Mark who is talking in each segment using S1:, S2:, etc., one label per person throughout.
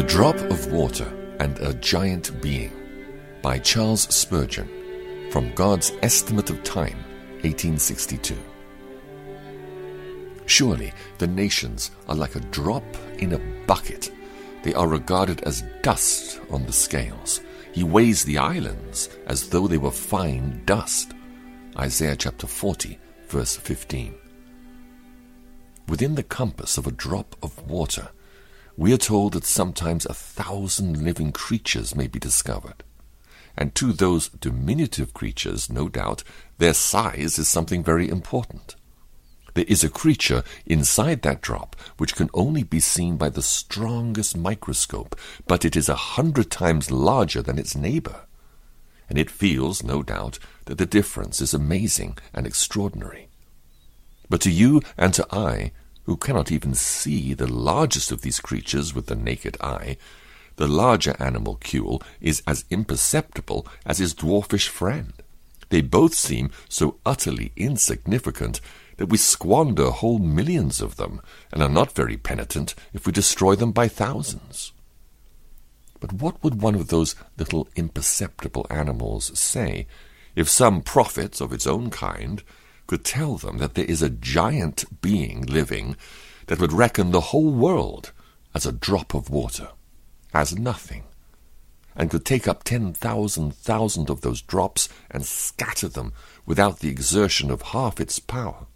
S1: The Drop of Water and a Giant Being by Charles Spurgeon, from God's Estimate of Time, 1862. Surely the nations are like a drop in a bucket. They are regarded as dust on the scales. He weighs the islands as though they were fine dust. Isaiah chapter 40, verse 15. Within the compass of a drop of water, we are told that sometimes 1,000 living creatures may be discovered. And to those diminutive creatures, no doubt, their size is something very important. There is a creature inside that drop which can only be seen by the strongest microscope, but it is 100 times larger than its neighbor. And it feels, no doubt, that the difference is amazing and extraordinary. But to you and to I, who cannot even see the largest of these creatures with the naked eye, the larger animalcule is as imperceptible as his dwarfish friend. They both seem so utterly insignificant that we squander whole millions of them, and are not very penitent if we destroy them by thousands. But what would one of those little imperceptible animals say if some prophet of its own kind could tell them that there is a giant being living that would reckon the whole world as a drop of water, as nothing, and could take up 10,000 of those drops and scatter them without the exertion of half its power?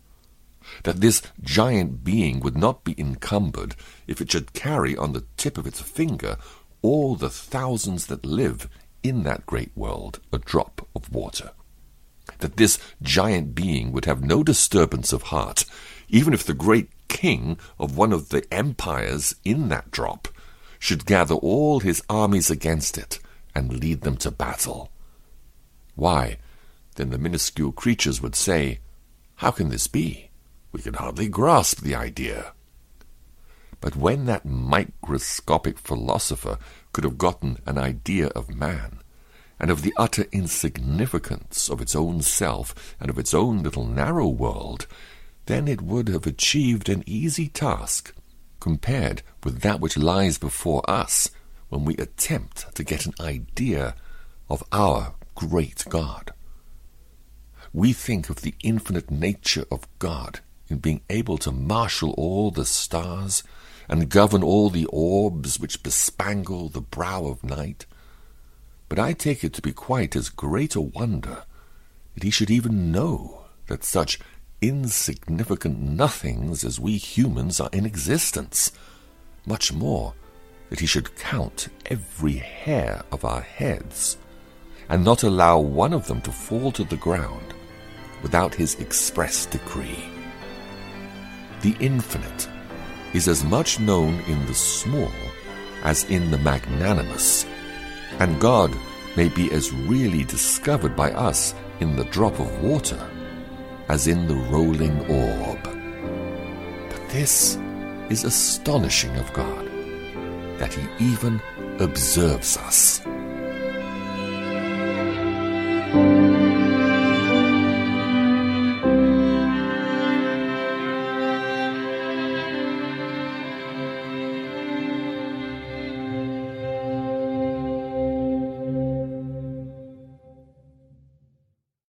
S1: That this giant being would not be encumbered if it should carry on the tip of its finger all the thousands that live in that great world, a drop of water. That this giant being would have no disturbance of heart, even if the great king of one of the empires in that drop should gather all his armies against it and lead them to battle. Why, then the minuscule creatures would say, "How can this be? We can hardly grasp the idea." But when that microscopic philosopher could have gotten an idea of man, and of the utter insignificance of its own self and of its own little narrow world, then it would have achieved an easy task compared with that which lies before us when we attempt to get an idea of our great God. We think of the infinite nature of God in being able to marshal all the stars and govern all the orbs which bespangle the brow of night. But I take it to be quite as great a wonder that he should even know that such insignificant nothings as we humans are in existence, much more that he should count every hair of our heads, and not allow one of them to fall to the ground without his express decree. The infinite is as much known in the small as in the magnanimous, and God may be as really discovered by us in the drop of water as in the rolling orb. But this is astonishing of God, that he even observes us.